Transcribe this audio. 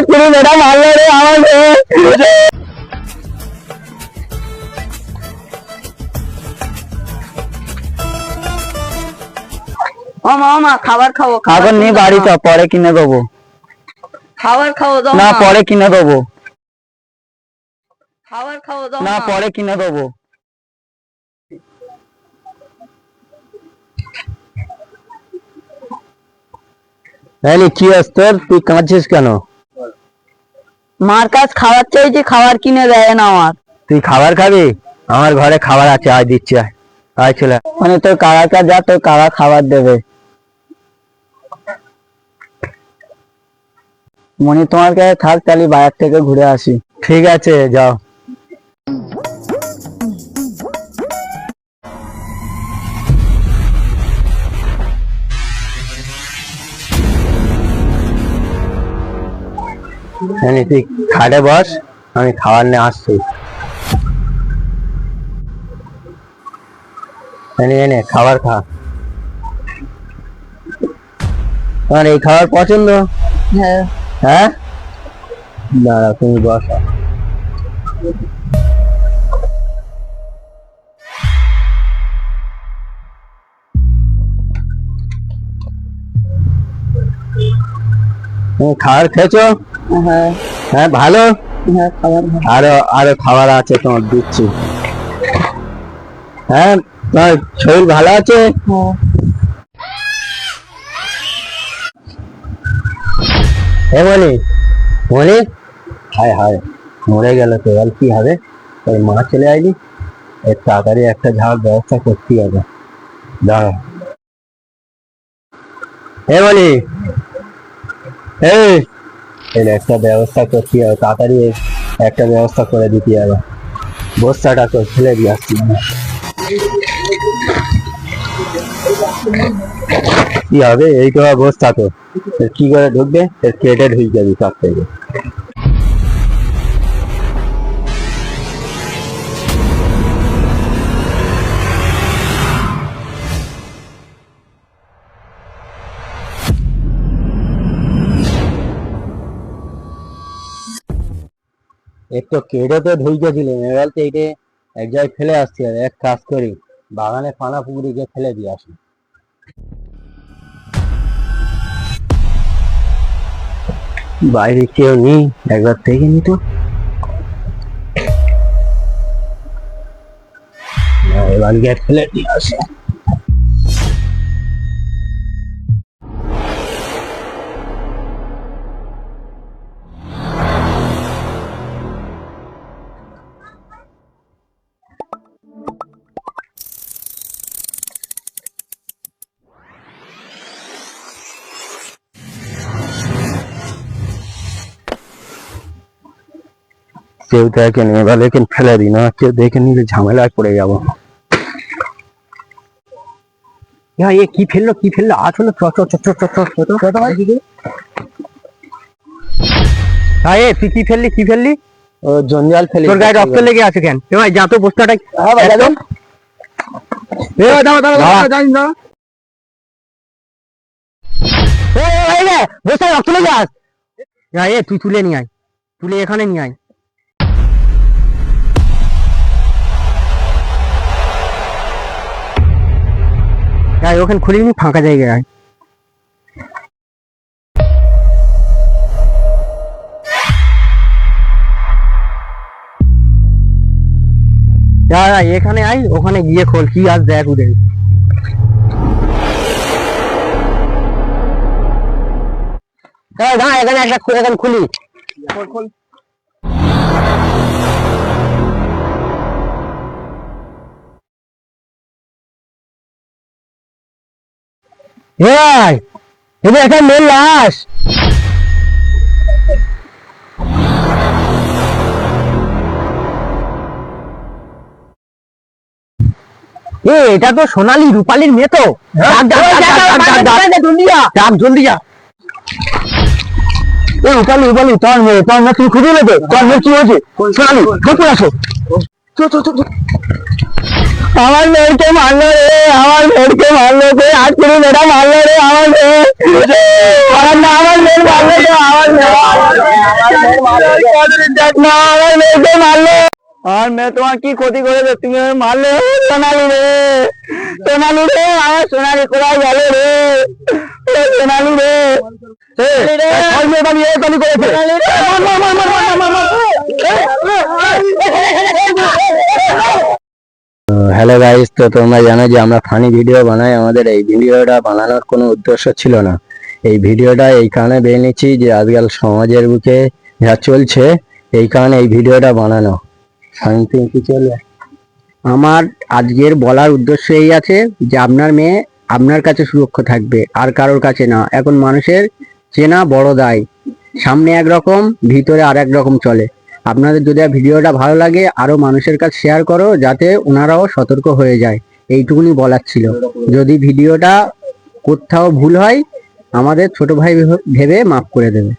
আজ করে মেয়েটা মারলো রে আমার মেয়ে। ও মামা খাবার খাবো। এখন নিয়ে বাড়ি চ, পরে কিনে দেবো। খাবার খাবো দাও না পরে কিনে দেবো। খাবার খাবো দাও না পরে কিনে দেবো। কি তোর, তুই কাঁদছিস কেন? মার কাছ খাবার চাইছি, খাবার কিনে দেয় না আমার। তুই খাবার খাবি? আমার ঘরে খাবার আছে, আয় দিচ্ছি, আয় চলে। মানে তোর কাকার কাছে যা, তোর কাকা খাবার দেবে। মনি তোমার কাছে থাক, তাহলে বাইরে থেকে ঘুরে আসি। ঠিক আছে যাও। তুই খাটে বস, আমি খাবার নিয়ে আসছি। এনে খাবার খা। তোমার এই খাবার পছন্দ? হ্যাঁ। হ্যাঁ, দাঁড়া তুমি বসো। তুমি খাবার খেয়েছো? হ্যাঁ। হ্যাঁ ভালো। হ্যাঁ খাবার। আরো আরো খাবার আছে, তোমার দিচ্ছি। হ্যাঁ, তোমার শরীর ভালো আছে? হ্যাঁ। হে মনি, মনি, হায় হায় মরে গেল তো, আর কি হবে? ওই মা চলে আইলি, এর তাড়াতাড়ি একটা ঝাড় ব্যবস্থা করতে হবে। দাঁড়া। হে মনি, এই একটা ব্যবস্থা করতে হবে, তাড়াতাড়ি একটা ব্যবস্থা করে দিতে হবে। বস্তাটা তো ফেলে দিয়ে আসছি। কি হবে? এই তো অবস্থা, তো কি করে ঢুকবে? কেটে ঢুকে যাবি সব থেকে। একটু কেটে তো ঢুকেছিলাম, এবার তো এইটা এক জায়গায় ফেলে আসছি। আর এক কাজ করি, বাগানে পানা পুকুরি গিয়ে ফেলে দিয়ে আসি। বাইরে কেউ নেই, একবার থেকে নি তো। এবার গিয়ে ফেলে দিয়ে আসি। কেউ দেখে নি, এবার লেকিন ফেলে দিই, না কেউ দেখে নিলে ঝামেলায় পড়ে যাবো। এ কি ফেললো, কি ফেললো? আসলে তুই কি ফেললি, কি ফেললি? ও জঞ্জাল ফেলি। তোর গায়ে রক্ত লেগে আছে কেন? ভাই যা তো বস্তাটা। বস্তায় রক্ত লেগে আস। তুই তুলে নিয়ে আয়, তুলে এখানে নিয়ে আয়। ওখানে খুলে নি, ফাঁকা জায়গায়। এখানে আই, ওখানে গিয়ে খোল, কি আজ দেখ উদয়। এখানে একটা এখানে খুলি। এখানে মেন লাশ। এটা তো সোনালী রূপালীর মেয়ে তো। জলদি যা। রূপালী, রূপালী তোর মেয়ে, তোর মেয়ে, তুমি খুঁজে নেবে। তোর মেয়ে কি হয়েছে? সোনালী ঢুকে আসো। আমার মেয়েকে মারলো রে, আমার মেয়েকে মারলো রে, আজ করে মেয়েটা মারলো রে আমার মেয়ে। আমার মেয়ে মারলো রে, আমার মেয়ে। আমার মেয়েকে মারলো, আমার মেয়ে তোমার কি ক্ষতি করেছে, তুমি আমাকে মারলে? সোনালি রে, সোনালি রে, আমার সোনালি কোথায় গেল রে? সোনালি রে, হ্যালো গাইস, তো তোমরা জানো যে আমরা ফানি ভিডিও বানাই। আমাদের এই ভিডিওটা বানানোর কোনো উদ্দেশ্য ছিল না। এই ভিডিওটা এই কারণে বেছে নিচ্ছি যে আজকাল সমাজের বুকে যা চলছে, এই কারণে এই ভিডিওটা বানানো। শান্তি কি চলে? আমার আজকের বলার উদ্দেশ্য এই আছে যে আপনার মেয়ে আপনার কাছে সুরক্ষা থাকবে, আর কারোর কাছে না। এখন মানুষের চেনা বড় দায়, সামনে একরকম ভিতরে আর এক রকম চলে। আপনাদের যদি ভিডিওটা ভালো লাগে আরো মানুষের কাছে শেয়ার করো, যাতে ওনারাও সতর্ক হয়ে যায়। এইটুকুনি বলার ছিল। যদি ভিডিওটা কোথাও ভুল হয় আমাদের ছোট ভাই ভেবে মাফ করে দেবে।